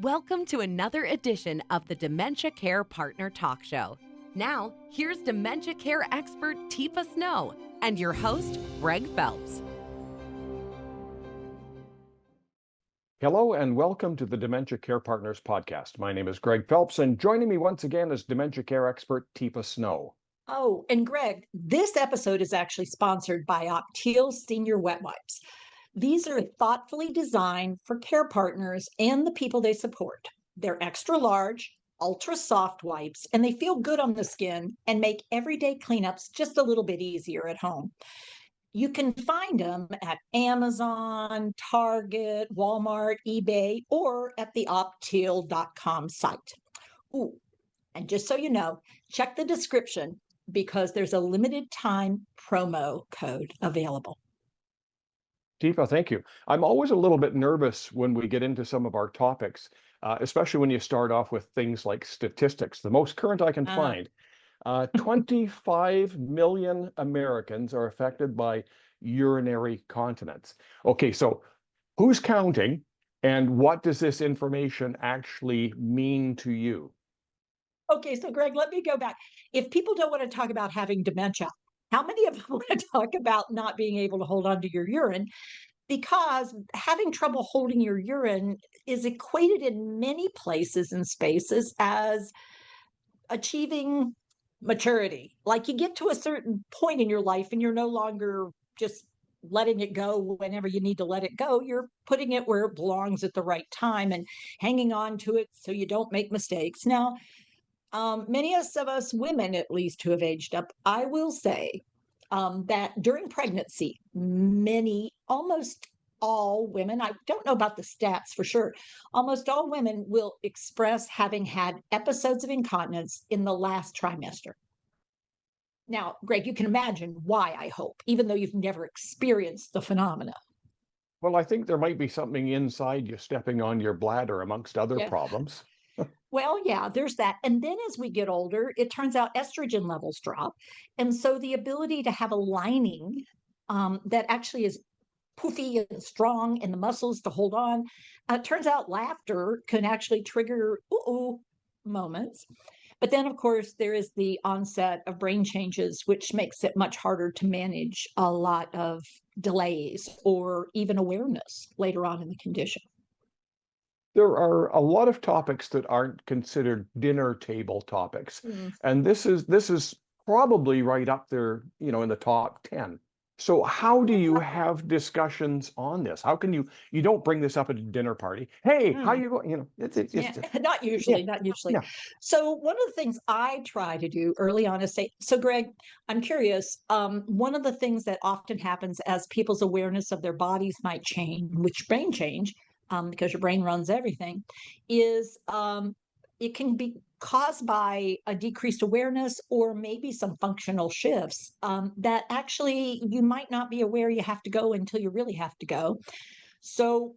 Welcome to another edition of the Dementia Care Partner Talk Show. Now, here's dementia care expert Teepa Snow and your host, Greg Phelps. Hello and welcome to the Dementia Care Partners podcast. My name is Greg Phelps, and joining me once again is dementia care expert Teepa Snow. Oh, and Greg, this episode is actually sponsored by Opteal Senior Wet Wipes. These are thoughtfully designed for care partners and the people they support. They're extra large, ultra soft wipes, and they feel good on the skin and make everyday cleanups just a little bit easier at home. You can find them at Amazon, Target, Walmart, eBay, or at the Opteal.com site. Ooh, and just so you know, check the description because there's a limited time promo code available. Teepa, thank you. I'm always a little bit nervous when we get into some of our topics, especially when you start off with things like statistics. The most current I can find, 25 million Americans are affected by urinary continence. Okay, so who's counting and what does this information actually mean to you? Okay, so Greg, let me go back. If people don't want to talk about having dementia, how many of them want to talk about not being able to hold on to your urine? Because having trouble holding your urine is equated in many places and spaces as achieving maturity. Like you get to a certain point in your life and you're no longer just letting it go whenever you need to let it go. You're putting it where it belongs at the right time and hanging on to it so you don't make mistakes. Now, many of us women, at least who have aged up, I will say that during pregnancy, almost all women, I don't know about the stats for sure, almost all women will express having had episodes of incontinence in the last trimester. Now, Greg, you can imagine why, I hope, even though you've never experienced the phenomena. Well, I think there might be something inside you stepping on your bladder amongst other problems. Well, yeah, there's that. And then as we get older, it turns out estrogen levels drop. And so the ability to have a lining that actually is poofy and strong and the muscles to hold on, turns out laughter can actually trigger ooh moments. But then, of course, there is the onset of brain changes, which makes it much harder to manage a lot of delays or even awareness later on in the condition. There are a lot of topics that aren't considered dinner table topics. And this is probably right up there, in the top 10. So how do you have discussions on this? How can you don't bring this up at a dinner party? Hey, how you going? Not usually, not usually. Yeah. So one of the things I try to do early on is say, so Greg, I'm curious. One of the things that often happens as people's awareness of their bodies might change, which brain change, because your brain runs everything, is it can be caused by a decreased awareness or maybe some functional shifts that actually you might not be aware you have to go until you really have to go. So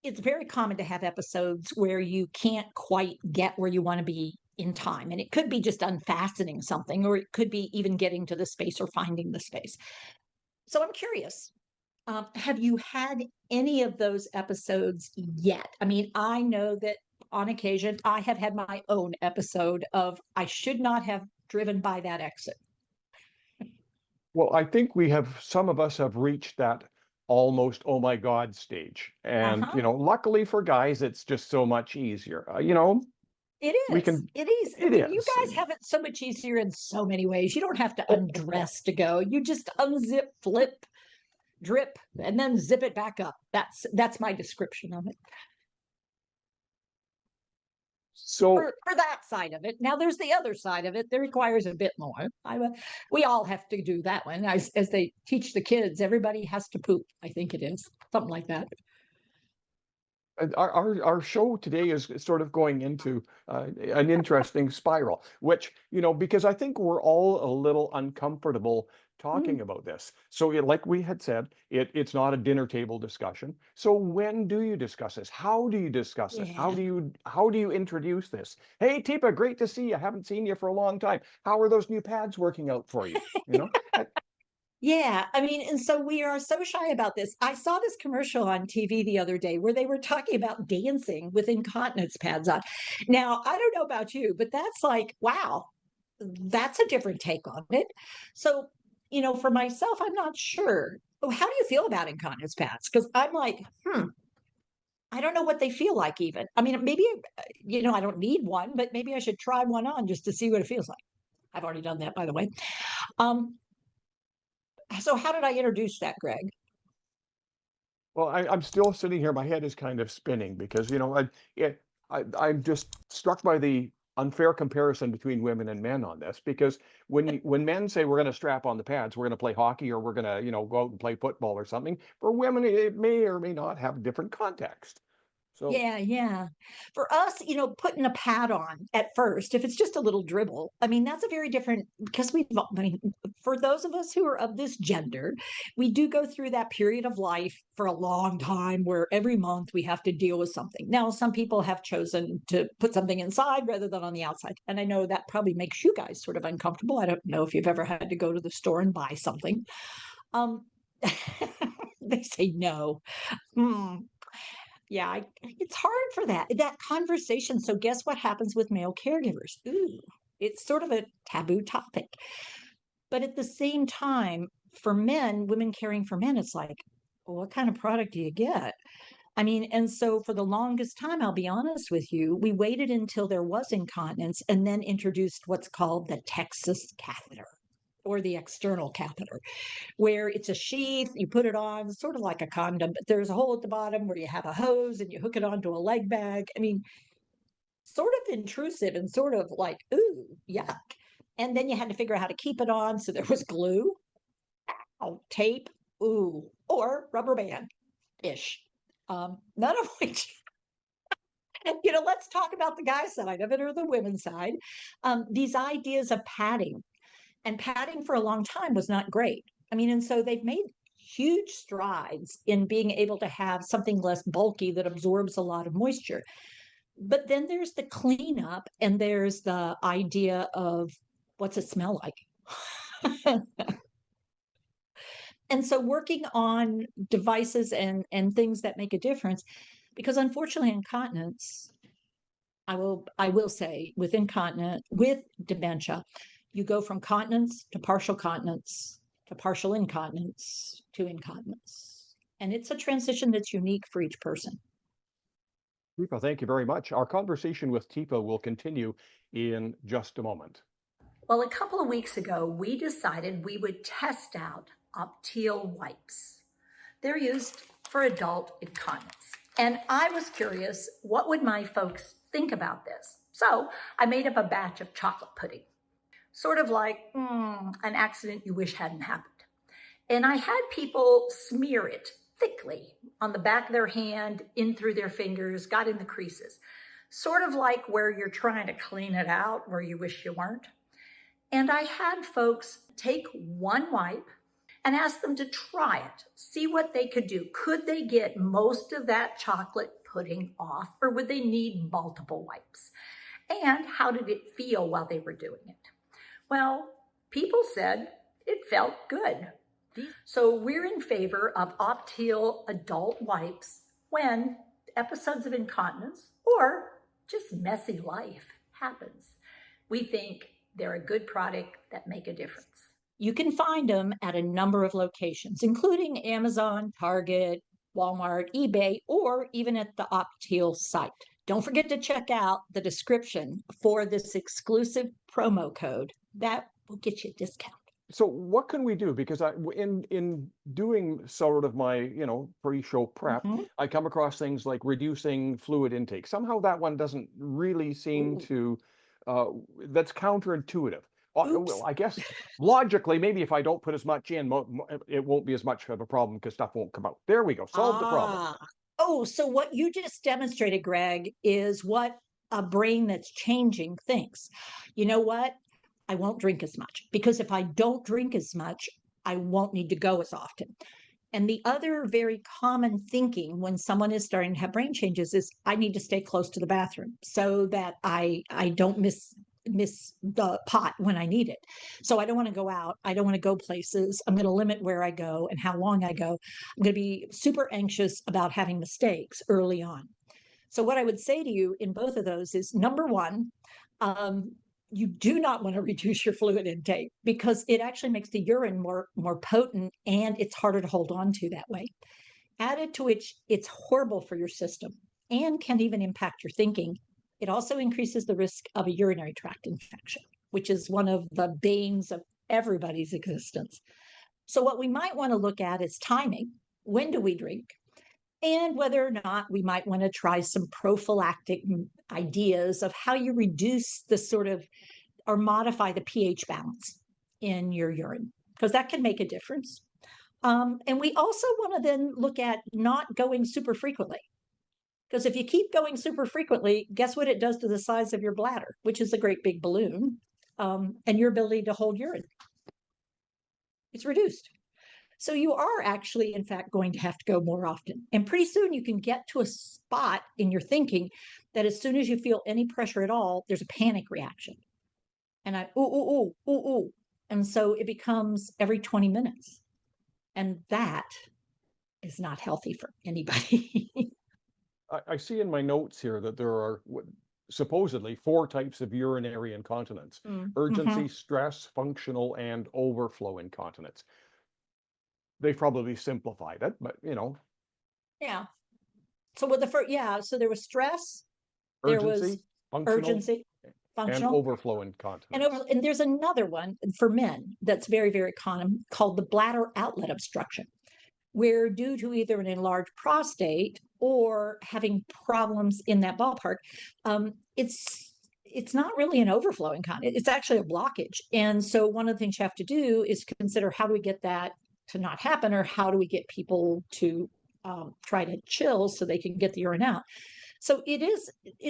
it's very common to have episodes where you can't quite get where you want to be in time. And it could be just unfastening something, or it could be even getting to the space or finding the space. So I'm curious, have you had any of those episodes yet? I mean, I know that on occasion I have had my own episode of I should not have driven by that exit. Well, I think some of us have reached that almost oh my God stage. And, luckily for guys, it's just so much easier. It is. It is. It You is. guys have it so much easier in so many ways. You don't have to undress to go. You just unzip, flip, drip, and then zip it back up. That's my description of it. So for that side of it. Now there's the other side of it that requires a bit more. We all have to do that one. As they teach the kids, everybody has to poop. I think it is something like that. our show today is sort of going into an interesting spiral, which, because I think we're all a little uncomfortable talking about this. So like we had said, it's not a dinner table discussion. So when do you discuss this? How do you discuss it? How do you introduce this? Hey, Teepa, great to see you. I haven't seen you for a long time. How are those new pads working out for you? Yeah, I mean, and so we are so shy about this. I saw this commercial on TV the other day where they were talking about dancing with incontinence pads on. Now, I don't know about you, but that's like, wow, that's a different take on it. So, for myself, I'm not sure. Oh, how do you feel about incontinence pads? Because I'm like, I don't know what they feel like even. I mean, maybe, I don't need one, but maybe I should try one on just to see what it feels like. I've already done that, by the way. Um, so how did I introduce that, Greg? Well, I'm still sitting here. My head is kind of spinning because, I'm just struck by the unfair comparison between women and men on this. Because when men say we're going to strap on the pads, we're going to play hockey or we're going to, go out and play football or something. For women, it may or may not have different context. So, Yeah, yeah. For us, putting a pad on at first, if it's just a little dribble, I mean, that's a very different because I mean, for those of us who are of this gender, we do go through that period of life for a long time where every month we have to deal with something. Now, some people have chosen to put something inside rather than on the outside. And I know that probably makes you guys sort of uncomfortable. I don't know if you've ever had to go to the store and buy something. Um, they say no. Hmm. Yeah, it's hard for that conversation. So guess what happens with male caregivers? Ooh, it's sort of a taboo topic. But at the same time, for men, women caring for men, it's like, well, what kind of product do you get? I mean, and so for the longest time, I'll be honest with you, we waited until there was incontinence and then introduced what's called the Texas catheter or the external catheter, where it's a sheath, you put it on, sort of like a condom, but there's a hole at the bottom where you have a hose and you hook it onto a leg bag. I mean, sort of intrusive and sort of like, ooh, yuck. And then you had to figure out how to keep it on. So there was glue, tape, ooh, or rubber band ish. None of which, let's talk about the guy side of it or the women's side. These ideas of padding and padding for a long time was not great. I mean, and so they've made huge strides in being able to have something less bulky that absorbs a lot of moisture. But then there's the cleanup and there's the idea of what's it smell like? And so working on devices and things that make a difference, because unfortunately incontinence, I will say with incontinence, with dementia, you go from continence to partial continence to partial incontinence to incontinence. And it's a transition that's unique for each person. Teepa, thank you very much. Our conversation with Teepa will continue in just a moment. Well, a couple of weeks ago, we decided we would test out Opteal wipes. They're used for adult incontinence. And I was curious, what would my folks think about this? So I made up a batch of chocolate pudding, sort of like an accident you wish hadn't happened. And I had people smear it thickly on the back of their hand, in through their fingers, got in the creases, sort of like where you're trying to clean it out where you wish you weren't. And I had folks take one wipe and ask them to try it, see what they could do. Could they get most of that chocolate pudding off, or would they need multiple wipes? And how did it feel while they were doing it? Well, people said it felt good. So we're in favor of Opteal adult wipes when episodes of incontinence or just messy life happens. We think they're a good product that make a difference. You can find them at a number of locations, including Amazon, Target, Walmart, eBay, or even at the Opteal site. Don't forget to check out the description for this exclusive promo code. That will get you a discount. So what can we do? Because in doing sort of my, pre-show prep, I come across things like reducing fluid intake. Somehow that one doesn't really seem to, that's counterintuitive. Well, I guess logically, maybe if I don't put as much in, it won't be as much of a problem because stuff won't come out. There we go. Solve the problem. Oh, so what you just demonstrated, Greg, is what a brain that's changing thinks. You know what? I won't drink as much, because if I don't drink as much, I won't need to go as often. And the other very common thinking when someone is starting to have brain changes is I need to stay close to the bathroom so that I don't miss miss the pot when I need it. So I don't want to go out. I don't want to go places. I'm going to limit where I go and how long I go. I'm going to be super anxious about having mistakes early on. So what I would say to you in both of those is, number one, you do not want to reduce your fluid intake because it actually makes the urine more potent and it's harder to hold on to that way. Added to which, it's horrible for your system and can even impact your thinking. It also increases the risk of a urinary tract infection, which is one of the banes of everybody's existence. So what we might want to look at is timing. When do we drink? And whether or not we might want to try some prophylactic ideas of how you reduce the sort of, or modify the pH balance in your urine, because that can make a difference. And we also want to then look at not going super frequently. Because if you keep going super frequently, guess what it does to the size of your bladder, which is a great big balloon, and your ability to hold urine. It's reduced. So you are actually, in fact, going to have to go more often. And pretty soon you can get to a spot in your thinking that as soon as you feel any pressure at all, there's a panic reaction. And ooh. And so it becomes every 20 minutes. And that is not healthy for anybody. I see in my notes here that there are supposedly 4 types of urinary incontinence: urgency, stress, functional, and overflow incontinence. They probably simplified it, but Yeah. So with the first, so there was stress, there was urgency, functional, urgency, and functional, overflow incontinence. and there's another one for men that's very, very common called the bladder outlet obstruction, where due to either an enlarged prostate or having problems in that ballpark, it's not really an overflow incontinence. It's actually a blockage. And so one of the things you have to do is consider, how do we get that to not happen, or how do we get people to try to chill so they can get the urine out? So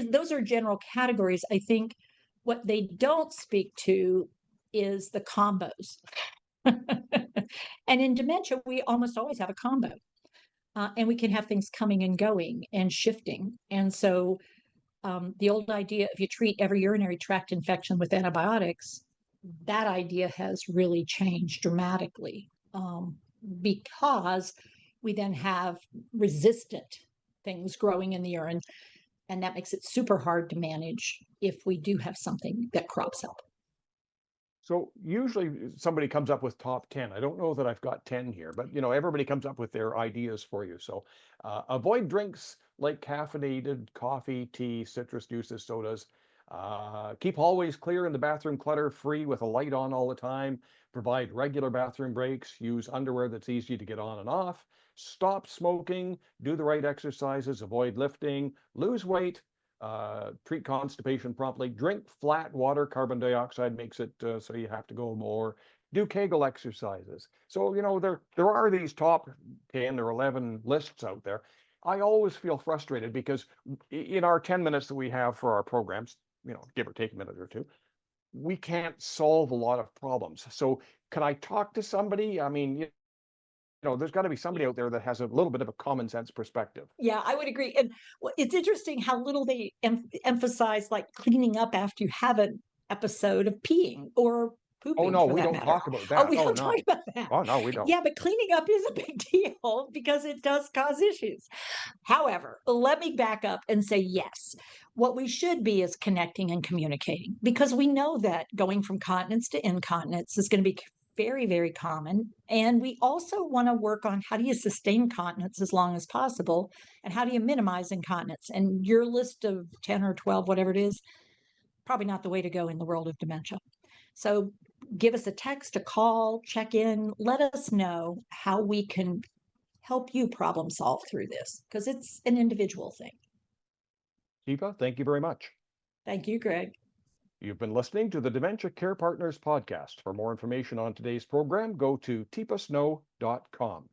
those are general categories. I think what they don't speak to is the combos. And in dementia, we almost always have a combo. And we can have things coming and going and shifting. And so the old idea, if you treat every urinary tract infection with antibiotics, that idea has really changed dramatically, because we then have resistant things growing in the urine. And that makes it super hard to manage if we do have something that crops up. So usually somebody comes up with top 10. I don't know that I've got 10 here, but everybody comes up with their ideas for you. So avoid drinks like caffeinated coffee, tea, citrus juices, sodas. Keep hallways clear and the bathroom clutter free with a light on all the time. Provide regular bathroom breaks. Use underwear that's easy to get on and off. Stop smoking. Do the right exercises. Avoid lifting. Lose weight. Treat constipation promptly. Drink flat water. Carbon dioxide makes it so you have to go more. Do Kegel exercises. So there are these top 10 or 11 lists out there. I always feel frustrated because in our 10 minutes that we have for our programs, give or take a minute or two, we can't solve a lot of problems. So can I talk to somebody? I mean, there's got to be somebody out there that has a little bit of a common sense perspective. Yeah, I would agree. And it's interesting how little they emphasize like cleaning up after you have an episode of peeing or pooping. Oh no, for we that don't matter. talk about Oh, that. we Oh don't no. talk about that. Oh no, we don't. Yeah, but cleaning up is a big deal because it does cause issues. However, let me back up and say yes. What we should be is connecting and communicating, because we know that going from continence to incontinence is going to be very, very common. And we also want to work on, how do you sustain continence as long as possible? And how do you minimize incontinence? And your list of 10 or 12, whatever it is, probably not the way to go in the world of dementia. So give us a text, a call, check in, let us know how we can help you problem solve through this, because it's an individual thing. Teepa, thank you very much. Thank you, Greg. You've been listening to the Dementia Care Partners podcast. For more information on today's program, go to teepasnow.com.